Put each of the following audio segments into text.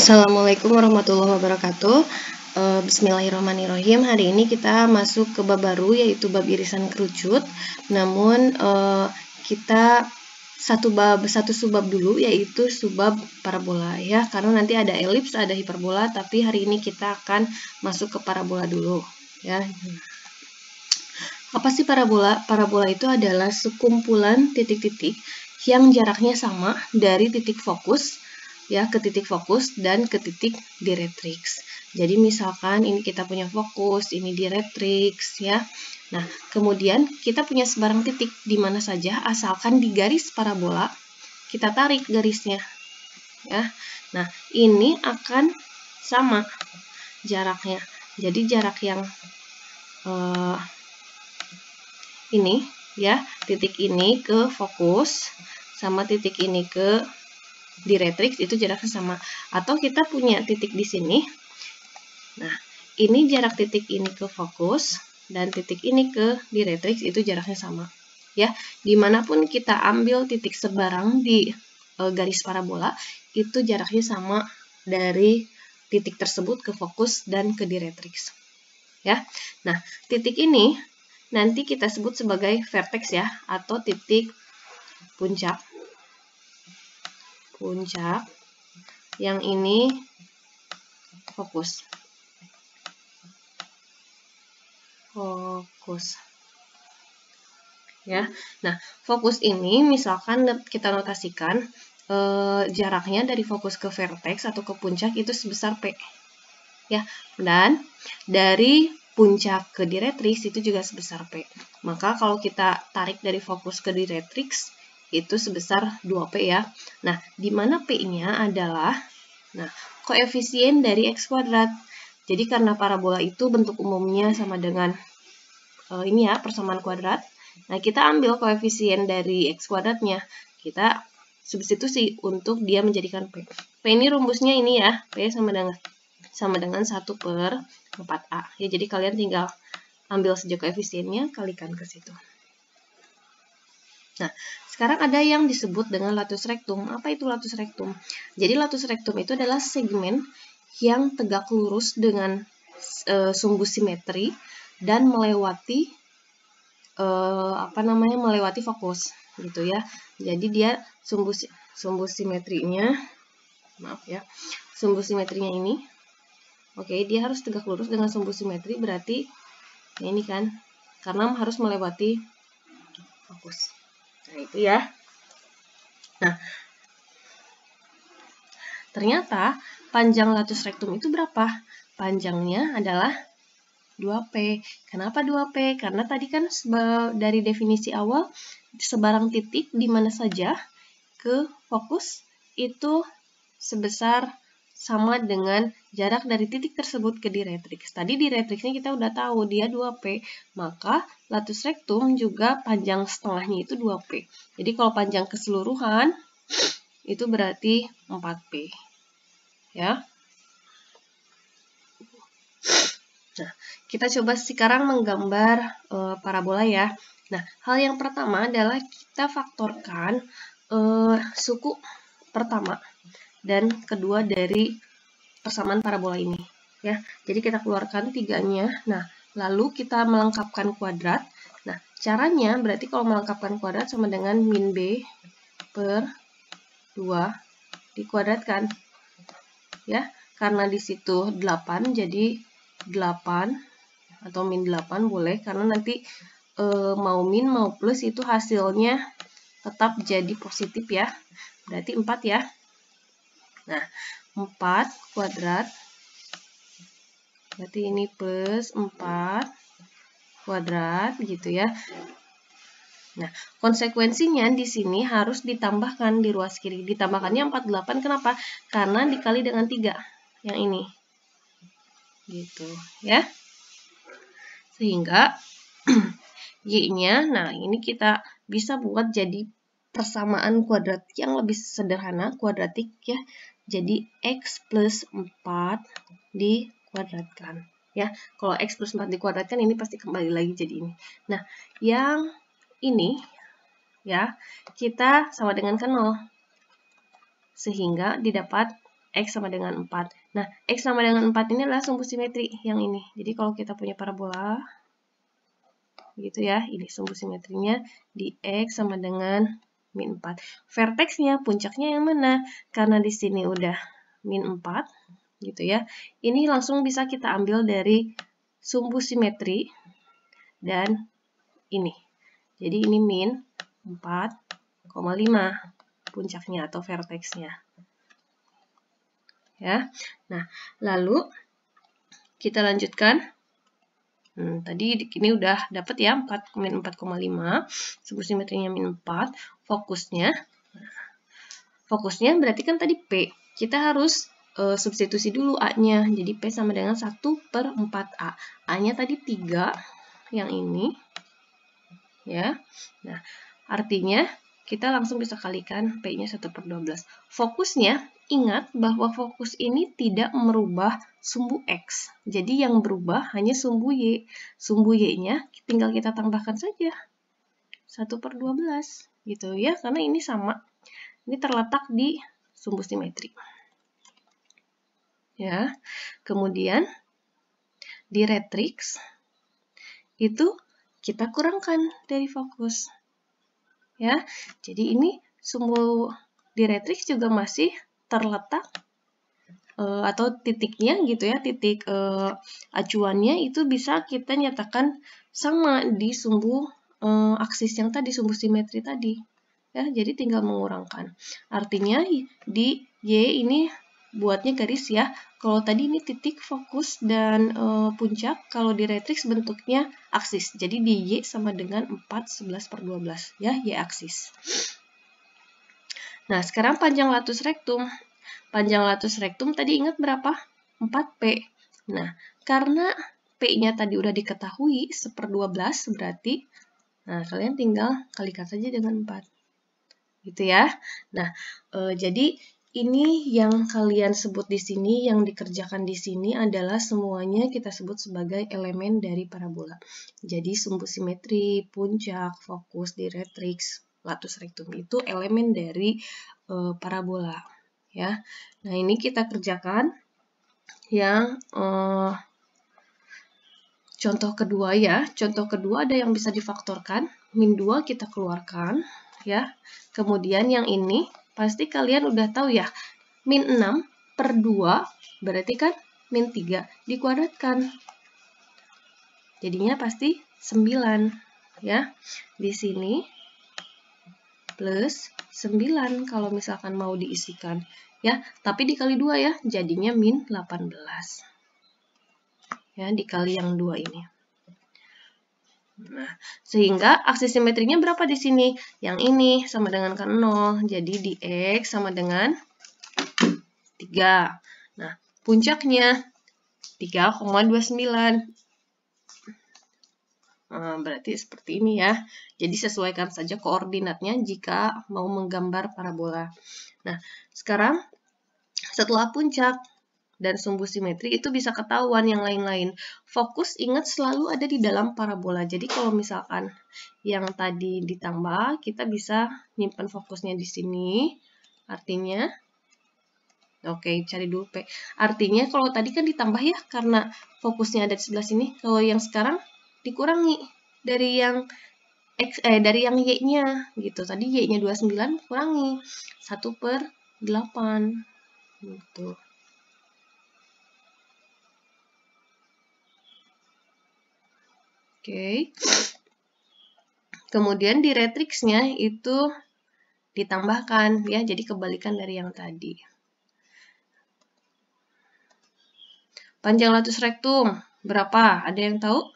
Assalamualaikum warahmatullahi wabarakatuh. Bismillahirrahmanirrahim. Hari ini kita masuk ke bab baru, yaitu bab irisan kerucut. Namun kita satu subbab dulu, yaitu subbab parabola ya, karena nanti ada elips, ada hiperbola, tapi hari ini kita akan masuk ke parabola dulu ya. Apa sih parabola? Parabola itu adalah sekumpulan titik-titik yang jaraknya sama dari titik fokus ya ke titik fokus dan ke titik diretrix. Jadi misalkan ini kita punya fokus, ini diretrix ya. Nah, kemudian kita punya sebarang titik di mana saja, asalkan di garis parabola kita tarik garisnya ya. Nah, ini akan sama jaraknya. Jadi jarak yang ini ya, titik ini ke fokus sama titik ini ke diretrix itu jaraknya sama. Atau kita punya titik di sini. Nah, ini jarak titik ini ke fokus dan titik ini ke diretrix itu jaraknya sama. Ya, dimanapun kita ambil titik sebarang di garis parabola itu jaraknya sama dari titik tersebut ke fokus dan ke diretrix. Ya, nah titik ini nanti kita sebut sebagai vertex ya, atau titik puncak. Yang ini fokus. Ya. Nah, fokus ini misalkan kita notasikan jaraknya dari fokus ke vertex atau ke puncak itu sebesar P. Ya. Dan dari puncak ke diretrix itu juga sebesar P. Maka kalau kita tarik dari fokus ke diretrix itu sebesar 2P ya. Nah, di mana P-nya adalah koefisien dari X kuadrat. Jadi karena parabola itu bentuk umumnya sama dengan ini ya, persamaan kuadrat. Nah, kita ambil koefisien dari X kuadratnya. Kita substitusi untuk dia menjadikan P. P ini rumusnya ini ya, P sama dengan 1/4A. Ya, jadi kalian tinggal ambil saja koefisiennya, kalikan ke situ. Nah, sekarang ada yang disebut dengan latus rectum. Apa itu latus rectum? Jadi latus rectum itu adalah segmen yang tegak lurus dengan sumbu simetri dan melewati melewati fokus gitu ya. Jadi dia sumbu simetrinya, sumbu simetrinya ini, oke, dia harus tegak lurus dengan sumbu simetri, berarti ya ini kan, karena harus melewati fokus. Nah, itu ya. Nah, ternyata panjang latus rectum itu berapa? Panjangnya adalah 2P. Kenapa 2P? Karena tadi kan dari definisi awal, sebarang titik di mana saja ke fokus itu sebesar sama dengan jarak dari titik tersebut ke diretrix. Tadi diretrixnya kita udah tahu dia 2P, maka latus rectum juga panjang setengahnya itu 2P. Jadi kalau panjang keseluruhan itu berarti 4P. Ya. Nah, kita coba sekarang menggambar parabola ya. Nah, hal yang pertama adalah kita faktorkan suku pertama dan kedua dari persamaan parabola ini ya. Jadi kita keluarkan 3-nya. Nah, lalu kita melengkapkan kuadrat. Nah, caranya berarti kalau melengkapkan kuadrat sama dengan min B per 2 dikuadratkan ya. Karena di situ 8 jadi 8 atau min 8 boleh, karena nanti mau min mau plus itu hasilnya tetap jadi positif ya. Berarti 4 ya. Nah, 4 kuadrat berarti ini plus 4 kuadrat gitu ya. Nah, konsekuensinya di sini harus ditambahkan di ruas kiri. Ditambahkannya 48, kenapa? Karena dikali dengan 3 yang ini. Gitu ya. Sehingga Y-nya, nah ini kita bisa buat jadi persamaan kuadrat yang lebih sederhana, kuadratik ya. Jadi X plus 4 dikuadratkan. Ya, kalau X plus 4 dikuadratkan ini pasti kembali lagi jadi ini. Nah, yang ini ya, kita sama dengan ke 0. Sehingga didapat X sama dengan 4. Nah, X sama dengan 4 ini adalah sumbu simetri yang ini. Jadi kalau kita punya parabola, gitu ya, ini sumbu simetrinya di X sama dengan min 4. Vertexnya, puncaknya yang mana? Karena di sini udah min 4, gitu ya. Ini langsung bisa kita ambil dari sumbu simetri dan ini. Jadi ini min 4,5 puncaknya atau vertexnya. Ya. Nah, lalu kita lanjutkan. Tadi ini udah dapat ya min 4,5, sumbu simetrinya min 4, fokusnya berarti kan tadi P. Kita harus substitusi dulu A-nya. Jadi P sama dengan 1/4A. A-nya tadi 3, yang ini. Ya. Nah, artinya kita langsung bisa kalikan P-nya 1/12. Fokusnya, ingat bahwa fokus ini tidak merubah sumbu X. Jadi yang berubah hanya sumbu Y. Sumbu Y-nya tinggal kita tambahkan saja 1/12 gitu ya, karena ini sama. Ini terletak di sumbu simetri. Ya. Kemudian diretrix itu kita kurangkan dari fokus. Ya. Jadi ini sumbu diretrix juga masih terletak atau titiknya gitu ya, titik acuannya itu bisa kita nyatakan sama di sumbu aksis yang tadi, sumbu simetri tadi. Ya, jadi tinggal mengurangkan. Artinya di Y ini buatnya garis ya. Kalau tadi ini titik fokus dan puncak, kalau di retrix bentuknya aksis. Jadi di Y sama dengan 4/11/12 ya, Y aksis. Nah, sekarang panjang latus rektum. Panjang latus rektum tadi ingat berapa? 4P. Nah, karena P-nya tadi udah diketahui 1/12 berarti, nah kalian tinggal kalikan saja dengan 4. Gitu ya. Nah, jadi ini yang kalian sebut di sini, yang dikerjakan di sini adalah semuanya kita sebut sebagai elemen dari parabola. Jadi sumbu simetri, puncak, fokus, diretrix, latus rektum itu elemen dari parabola. Ya, nah ini kita kerjakan yang contoh kedua ya. Contoh kedua ada yang bisa difaktorkan, min 2 kita keluarkan ya. Kemudian yang ini pasti kalian udah tahu ya, min 6/2 berarti kan min 3 dikuadratkan. Jadinya pasti 9 ya. Di sini plus 9 kalau misalkan mau diisikan. Ya, tapi dikali 2 ya, jadinya min 18. Ya, dikali yang 2 ini. Nah, sehingga aksis simetrinya berapa di sini? Yang ini sama dengan kan 0, jadi di X sama dengan 3. Nah, puncaknya 3,29. Berarti seperti ini ya. Jadi sesuaikan saja koordinatnya jika mau menggambar parabola. Nah, sekarang setelah puncak dan sumbu simetri itu bisa ketahuan yang lain-lain. Fokus ingat selalu ada di dalam parabola. Jadi kalau misalkan yang tadi ditambah, kita bisa nyimpan fokusnya di sini. Artinya, oke, cari dulu P. Artinya kalau tadi kan ditambah ya, karena fokusnya ada di sebelah sini. Kalau yang sekarang dikurangi dari yang X, dari yang Y-nya gitu. Tadi Y-nya 29 kurangi 1/8 gitu. Oke. Kemudian di retrixnya itu ditambahkan ya, jadi kebalikan dari yang tadi. Panjang latus rektum berapa? Ada yang tahu?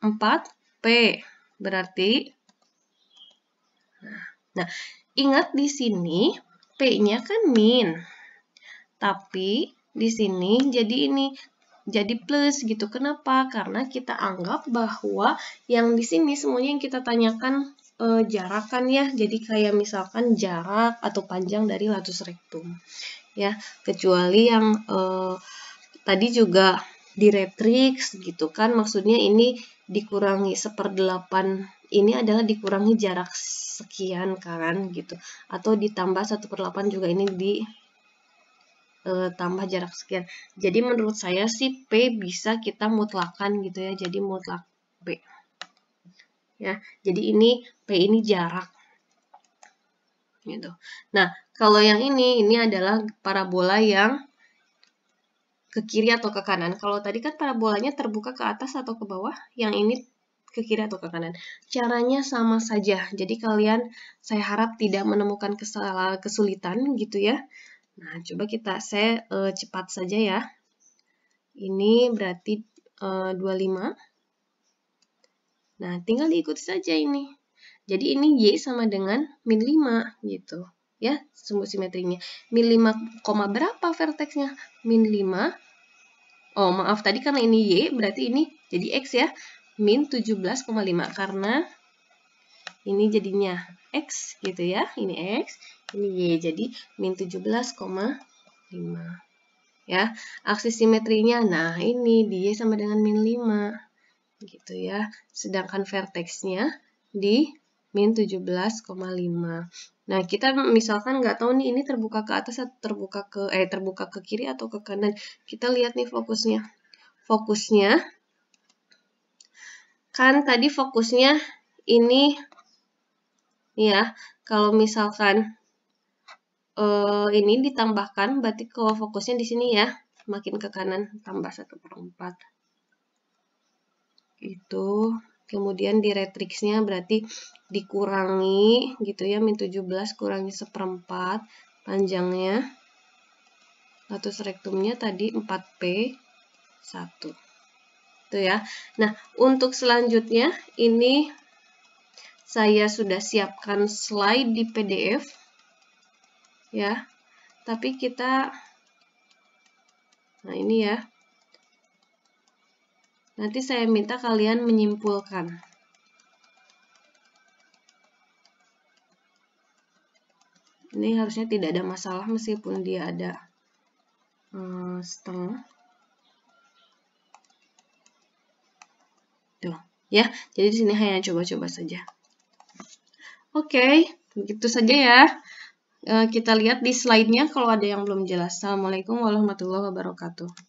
4P. Berarti nah, ingat di sini P-nya kan min. Tapi di sini jadi plus gitu. Kenapa? Karena kita anggap bahwa yang di sini semuanya yang kita tanyakan jarak kan ya. Jadi kayak misalkan jarak atau panjang dari latus rektum. Ya, kecuali yang tadi juga diretrix gitu kan. Maksudnya ini dikurangi 1/8. Ini adalah dikurangi jarak sekian kan gitu. Atau ditambah 1/8 juga ini tambah jarak sekian. Jadi menurut saya sih P bisa kita mutlakan gitu ya. Jadi mutlak P. Ya, jadi P ini jarak. Gitu. Nah, kalau yang ini adalah parabola yang ke kiri atau ke kanan. Kalau tadi kan parabolanya terbuka ke atas atau ke bawah, yang ini ke kiri atau ke kanan. Caranya sama saja. Jadi kalian, saya harap tidak menemukan kesulitan gitu ya. Nah, coba saya cepat saja ya. Ini berarti 25. Nah, tinggal diikuti saja ini. Jadi ini Y sama dengan min 5 gitu. Ya, sumbu simetrinya. Min 5, berapa verteksnya? Min 5. Oh, maaf tadi karena ini Y, berarti ini jadi X ya. Min 17,5 karena ini jadinya X gitu ya. Ini X, ini Y. Jadi min 17,5. Ya, aksis simetrinya. Nah, ini di Y sama dengan min 5. Gitu ya. Sedangkan verteksnya di min 17,5. Nah, kita misalkan nggak tahu nih ini terbuka ke atas atau terbuka ke kiri atau ke kanan. Kita lihat nih fokusnya. Fokusnya kan tadi fokusnya ini ya. Kalau misalkan ini ditambahkan berarti kalau fokusnya di sini ya, makin ke kanan tambah 1/4. Itu. Kemudian di retriksnya berarti dikurangi gitu ya, min 17 kurangi 1/4 panjangnya. Latus rektumnya tadi 4P1. Itu ya. Nah, untuk selanjutnya ini saya sudah siapkan slide di PDF. Ya. Tapi nah ini ya. Nanti saya minta kalian menyimpulkan. Ini harusnya tidak ada masalah meskipun dia ada setengah. Tuh, ya. Jadi di sini hanya coba-coba saja. Oke, begitu saja ya. Kita lihat di slide-nya kalau ada yang belum jelas. Assalamualaikum warahmatullahi wabarakatuh.